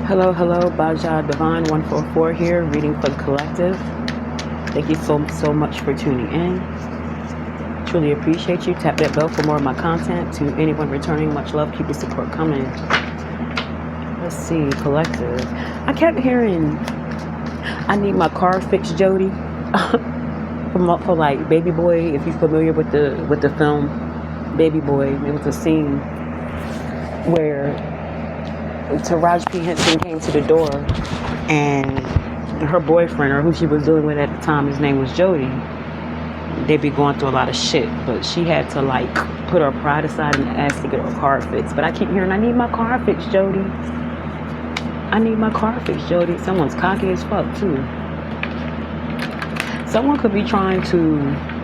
Hello, Baja Divine 144 here, reading for the collective. Thank you so much for tuning in. Truly appreciate you. Tap that bell for more of my content. To anyone returning, much love. Keep your support coming. Let's see, collective. I kept hearing, I need my car fixed, Jody. for like Baby Boy. If you're familiar with the film Baby Boy, it was a scene where Taraji P. Henson came to the door, and her boyfriend, or who she was dealing with at the time, his name was Jody. They be going through a lot of shit, but she had to like put her pride aside and ask to get her car fixed. But I keep hearing, I need my car fixed, Jody. I need my car fixed, Jody. Someone's cocky as fuck too. Someone could be trying to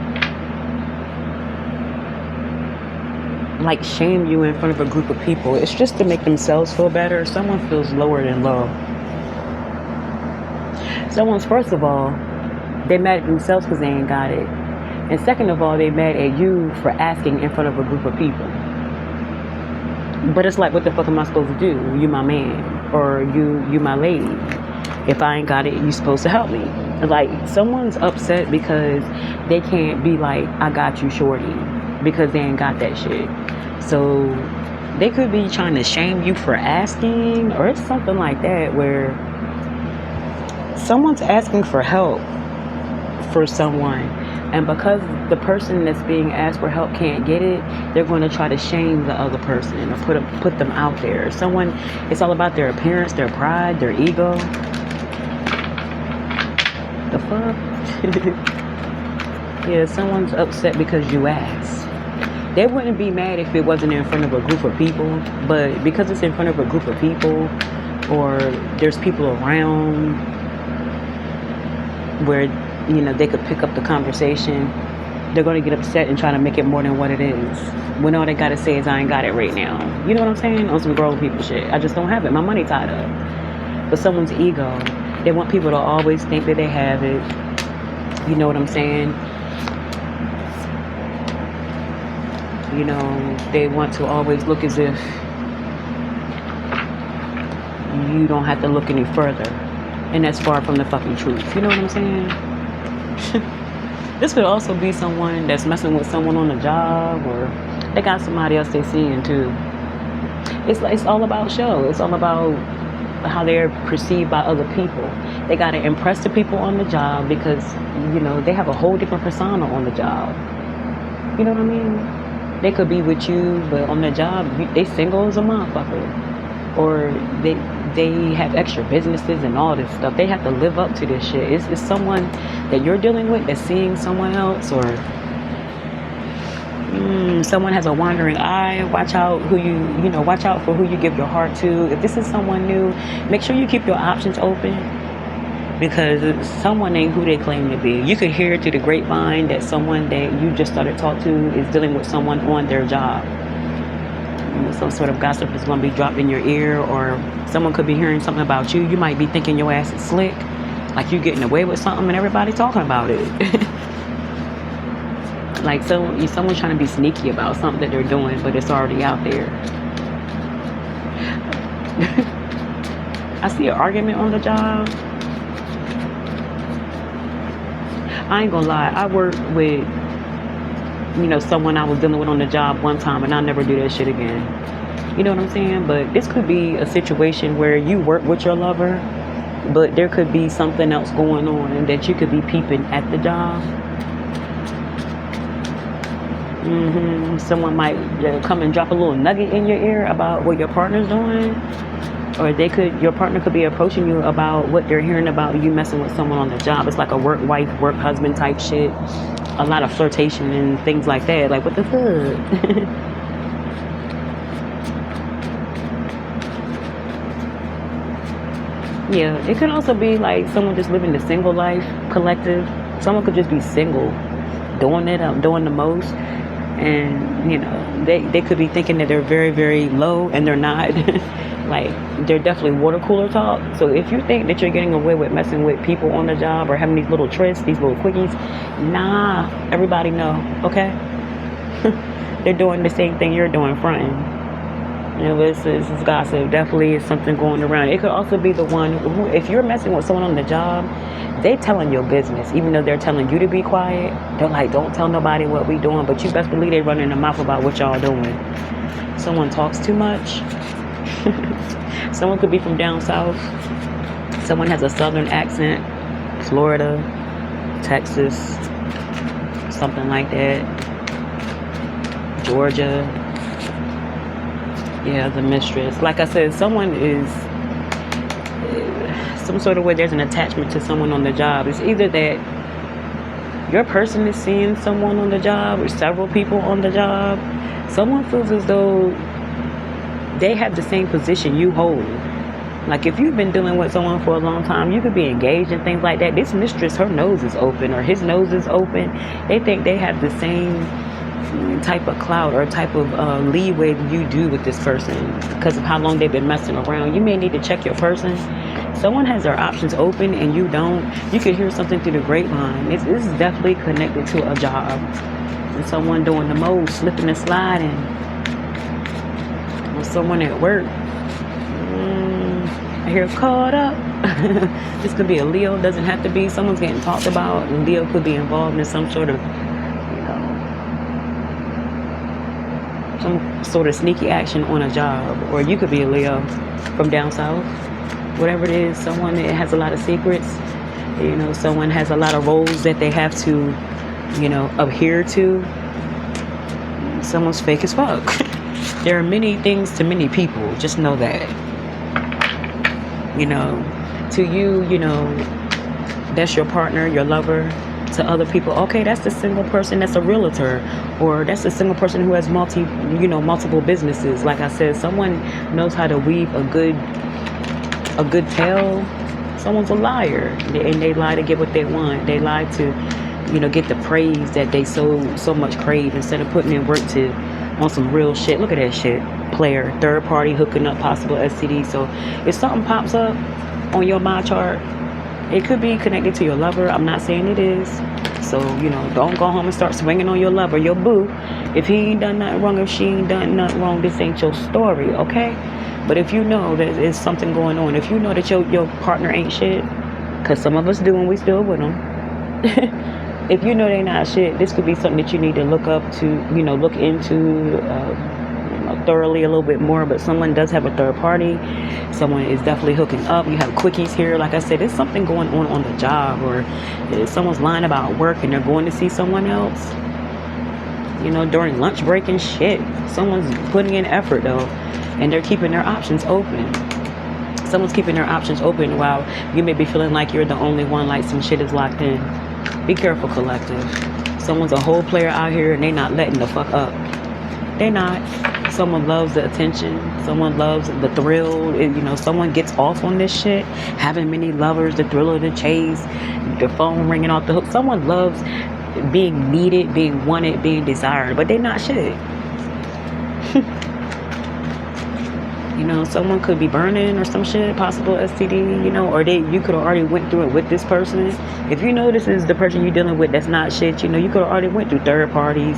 like shame you in front of a group of people. It's just to make themselves feel better. Someone feels lower than low. Someone's, first of all, they mad at themselves because they ain't got it. And second of all, they mad at you for asking in front of a group of people. But it's like, what the fuck am I supposed to do? You my man, or you my lady. If I ain't got it, you supposed to help me. Like, someone's upset because they can't be like, I got you, shorty, because they ain't got that shit. So they could be trying to shame you for asking, or it's something like that where someone's asking for help for someone, and because the person that's being asked for help can't get it, they're going to try to shame the other person or put them out there. Someone, it's all about their appearance, their pride, their ego. The fuck? Yeah, someone's upset because you asked. They wouldn't be mad if it wasn't in front of a group of people, but because it's in front of a group of people, or there's people around where, you know, they could pick up the conversation, they're going to get upset and try to make it more than what it is, when all they got to say is, I ain't got it right now. You know what I'm saying? On some grown people shit. I just don't have it. My money tied up. But someone's ego, they want people to always think that they have it. You know what I'm saying? You know, they want to always look as if you don't have to look any further. And that's far from the fucking truth. You know what I'm saying? This could also be someone that's messing with someone on the job, or they got somebody else they seeing too. It's all about show. It's all about how they're perceived by other people. They got to impress the people on the job because, you know, they have a whole different persona on the job. You know what I mean? They could be with you, but on the job, they single as a motherfucker. Or they have extra businesses and all this stuff. They have to live up to this shit. It's someone that you're dealing with that's seeing someone else, or someone has a wandering eye. Watch out watch out for who you give your heart to. If this is someone new, make sure you keep your options open, because someone ain't who they claim to be. You could hear through the grapevine that someone that you just started talking to is dealing with someone on their job. Some sort of gossip is going to be dropped in your ear, or someone could be hearing something about you. You might be thinking your ass is slick, like you getting away with something, and everybody talking about it. Like someone trying to be sneaky about something that they're doing, but it's already out there. I see an argument on the job. I ain't gonna lie, I worked with, someone I was dealing with on the job one time, and I'll never do that shit again. You know what I'm saying? But this could be a situation where you work with your lover, but there could be something else going on, and that you could be peeping at the job. Someone might come and drop a little nugget in your ear about what your partner's doing, or your partner could be approaching you about what they're hearing about you messing with someone on the job. It's like a work wife, work husband type shit. A lot of flirtation and things like that. Like, what the fuck? Yeah, it could also be like someone just living the single life, collective. Someone could just be single, doing the most. And, they could be thinking that they're very, very low, and they're not. Like, they're definitely water cooler talk. So if you think that you're getting away with messing with people on the job, or having these little trysts, these little quickies, nah, everybody know, okay? They're doing the same thing you're doing, fronting. This is gossip. Definitely is something going around. It could also be the one who, if you're messing with someone on the job, they telling your business, even though they're telling you to be quiet. They're like, don't tell nobody what we doing, but you best believe they running their mouth about what y'all doing. Someone talks too much. Someone could be from down south. Someone has a southern accent. Florida, Texas, something like that. Georgia. Yeah, the mistress. Like I said, someone is some sort of way there's an attachment to someone on the job. It's either that your person is seeing someone on the job or several people on the job. Someone feels as though they have the same position you hold. Like if you've been dealing with someone for a long time, you could be engaged in things like that. This mistress, her nose is open or his nose is open. They think they have the same type of clout or type of leeway you do with this person because of how long they've been messing around. You may need to check your person. Someone has their options open and you don't. You could hear something through the grapevine. This is definitely connected to a job and someone doing the most, slipping and sliding, or someone at work. I hear caught up. This could be a Leo. Doesn't have to be. Someone's getting talked about, and Leo could be involved in some sort of sneaky action on a job. Or you could be a Leo from down south. Whatever it is, someone that has a lot of secrets. Someone has a lot of roles that they have to, adhere to. Someone's fake as fuck. There are many things to many people. Just know that. To you, that's your partner, your lover. To other people, okay, that's the single person that's a realtor, or that's the single person who has multiple businesses. Like I said, someone knows how to weave a good tale. Someone's a liar, and they lie to get what they want. They lie to, get the praise that they so much crave instead of putting in work on some real shit. Look at that shit. Player, third party, hooking up possible STD. So if something pops up on your mind chart, it could be connected to your lover. I'm not saying it is. So, don't go home and start swinging on your lover, your boo. If he ain't done nothing wrong, if she ain't done nothing wrong, this ain't your story, okay? But if you know that there's something going on, if you know that your partner ain't shit, because some of us do and we still with them. If you know they not shit, this could be something that you need to look into thoroughly a little bit more. But someone does have a third party. Someone is definitely hooking up. You have quickies here. Like I said, there's something going on the job, or someone's lying about work and they're going to see someone else. During lunch break and shit. Someone's putting in effort though, and they're keeping their options open. Someone's keeping their options open while you may be feeling like you're the only one, like some shit is locked in. Be careful, collective. Someone's a whole player out here and they not letting the fuck up. They're not. Someone loves the attention. Someone loves the thrill. Someone gets off on this shit. Having many lovers, the thrill of the chase, the phone ringing off the hook. Someone loves being needed, being wanted, being desired, but they're not shit. Someone could be burning or some shit, possible STD, or you could have already went through it with this person. If you know this is the person you're dealing with that's not shit, you could have already went through third parties,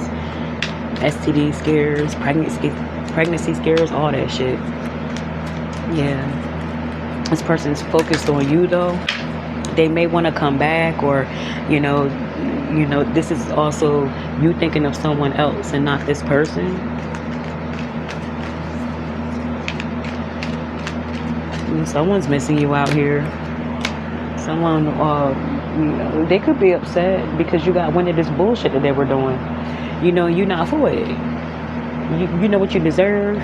STD scares, pregnancy scares, all that shit. Yeah. This person's focused on you though. They may want to come back, or, this is also you thinking of someone else and not this person. Someone's missing you out here. Someone, they could be upset because you got wind of this bullshit that they were doing. You're not for it. You know what you deserve.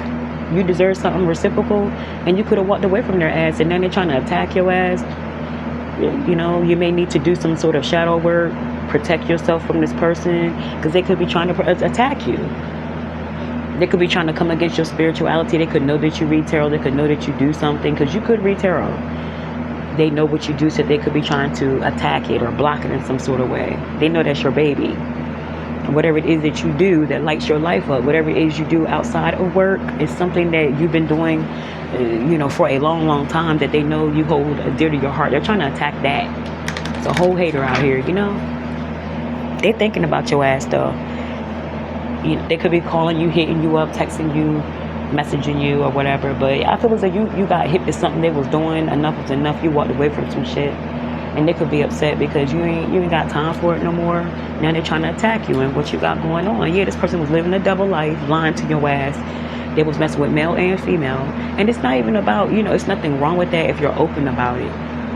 You deserve something reciprocal, and you could have walked away from their ass, and then they're trying to attack your ass. You may need to do some sort of shadow work, protect yourself from this person, because they could be trying to attack you. They could be trying to come against your spirituality. They could know that you read tarot. They could know that you do something, because you could read tarot. They know what you do, so they could be trying to attack it or block it in some sort of way. They know that's your baby. Whatever it is that you do that lights your life up, whatever it is you do outside of work, is something that you've been doing, for a long, long time, that they know you hold dear to your heart. They're trying to attack that. It's a whole hater out here, They're thinking about your ass, though. They could be calling you, hitting you up, texting you, messaging you or whatever. But I feel as though you got hit with something they was doing. Enough was enough. You walked away from some shit. And they could be upset because you ain't got time for it no more. Now they're trying to attack you and what you got going on. Yeah, this person was living a double life, lying to your ass. They was messing with male and female. And it's not even about, it's nothing wrong with that if you're open about it.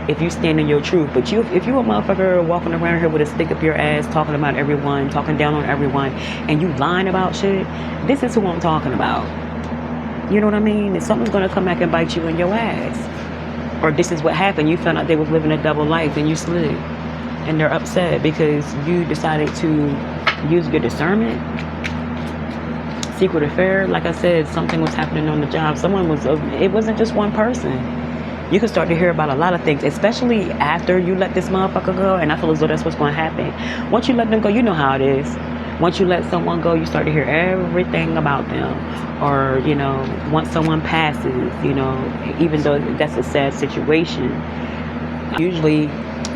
If you stand in your truth. But if you a motherfucker walking around here with a stick up your ass, talking about everyone, talking down on everyone, and you lying about shit, this is who I'm talking about. You know what I mean? If something's going to come back and bite you in your ass. Or this is what happened. You found out they was living a double life and you slid. And they're upset because you decided to use your discernment. Secret affair. Like I said, something was happening on the job. It wasn't just one person. You can start to hear about a lot of things, especially after you let this motherfucker go. And I feel as though that's what's going to happen. Once you let them go, you know how it is. Once you let someone go, you start to hear everything about them. Or, once someone passes, even though that's a sad situation, usually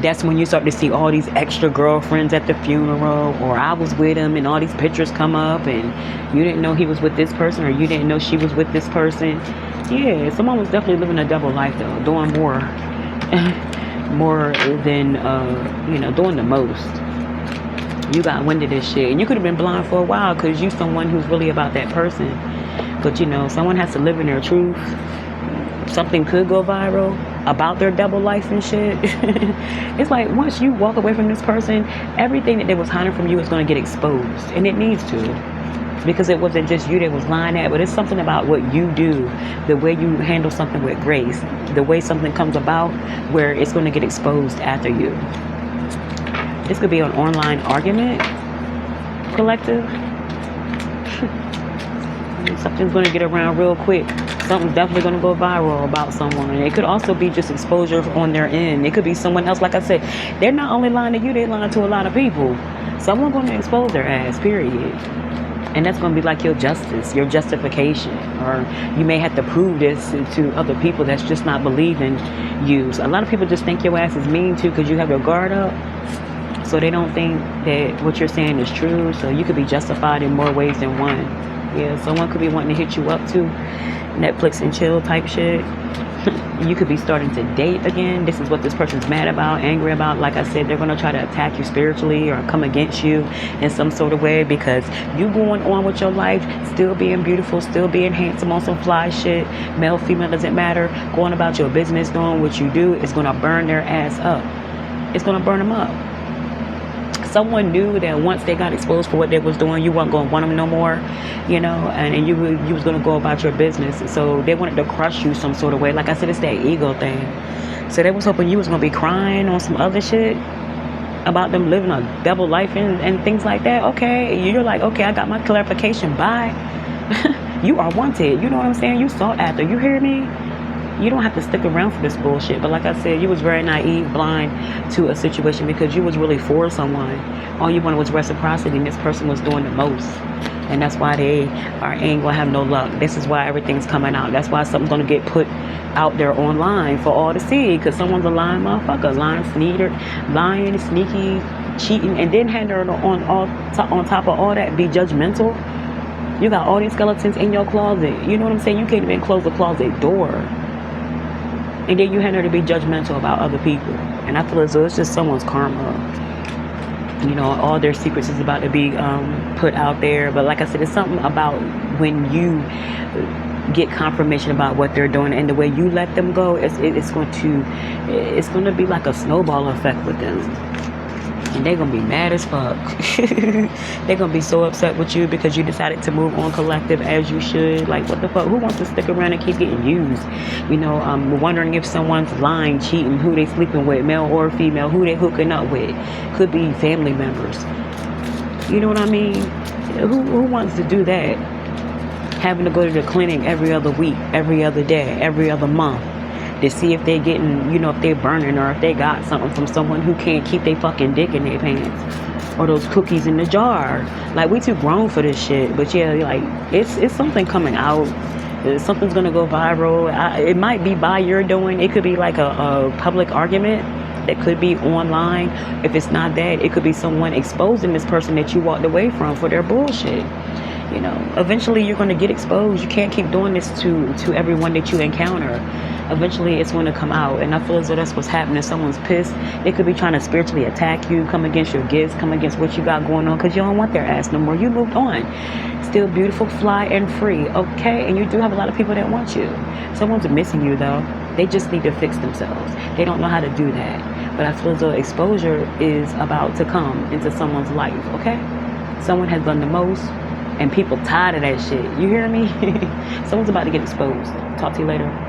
that's when you start to see all these extra girlfriends at the funeral, or I was with him and all these pictures come up and you didn't know he was with this person or you didn't know she was with this person. Yeah, someone was definitely living a double life though, doing more than, doing the most. You got wind of this shit and you could have been blind for a while because you someone who's really about that person. But someone has to live in their truth. Something could go viral about their double life and shit. It's like once you walk away from this person, everything that they was hiding from you is going to get exposed. And it needs to. Because it wasn't just you that was lying at, but it's something about what you do, the way you handle something with grace, the way something comes about where it's going to get exposed after you. This could be an online argument, collective. Something's going to get around real quick. Something's definitely going to go viral about someone. And it could also be just exposure on their end. It could be someone else. Like I said, they're not only lying to you, they're lying to a lot of people. Someone's going to expose their ass, period. And that's going to be like your justice, your justification. Or you may have to prove this to other people that's just not believing you. So a lot of people just think your ass is mean too because you have your guard up. So they don't think that what you're saying is true. So you could be justified in more ways than one. Yeah, someone could be wanting to hit you up too. Netflix and chill type shit. You could be starting to date again. This is what this person's mad about, angry about. Like I said, they're going to try to attack you spiritually or come against you in some sort of way because you going on with your life, still being beautiful, still being handsome on some fly shit. Male, female, doesn't matter. Going about your business, doing what you do is going to burn their ass up. It's going to burn them up. Someone knew that once they got exposed for what they was doing, you weren't going to want them no more, and you was going to go about your business. So they wanted to crush you some sort of way. Like I said, it's that ego thing. So they was hoping you was going to be crying on some other shit about them living a double life and things like that. Okay, you're like, okay, I got my clarification. Bye. You are wanted. You know what I'm saying? You sought after. You hear me? You don't have to stick around for this bullshit. But like I said, you was very naive, blind to a situation because you was really for someone. All you wanted was reciprocity, and this person was doing the most. And that's why they ain't gonna have no luck. This is why everything's coming out. That's why something's gonna get put out there online for all to see. Because someone's a lying motherfucker, lying, sneaky, cheating, and then hand her on top of all that, be judgmental. You got all these skeletons in your closet. You know what I'm saying? You can't even close the closet door. And then you had her to be judgmental about other people. And I feel as though it's just someone's karma. All their secrets is about to be put out there. But like I said, it's something about when you get confirmation about what they're doing and the way you let them go, it's going to be like a snowball effect with them. And they're going to be mad as fuck. They're going to be so upset with you because you decided to move on collective as you should. Like, what the fuck? Who wants to stick around and keep getting used? I'm wondering if someone's lying, cheating, who they sleeping with, male or female, who they hooking up with. Could be family members. You know what I mean? Who wants to do that? Having to go to the clinic every other week, every other day, every other month. To see if they're getting, if they're burning or if they got something from someone who can't keep their fucking dick in their pants. Or those cookies in the jar. Like, we too grown for this shit. But yeah, like, it's something coming out. Something's gonna go viral. It might be by your doing. It could be like a public argument that could be online. If it's not that, it could be someone exposing this person that you walked away from for their bullshit. You know, eventually you're going to get exposed. You can't keep doing this to everyone that you encounter. Eventually it's going to come out, and I feel as though that's what's happening. Someone's pissed. They could be trying to spiritually attack you, come against your gifts, come against what you got going on, because you don't want their ass no more. You moved on. Still beautiful, fly, and free, okay? And you do have a lot of people that want you. Someone's missing you, though. They just need to fix themselves. They don't know how to do that. But I feel as though exposure is about to come into someone's life, okay? Someone has done the most, and people tired of that shit. You hear me? Someone's about to get exposed. Talk to you later.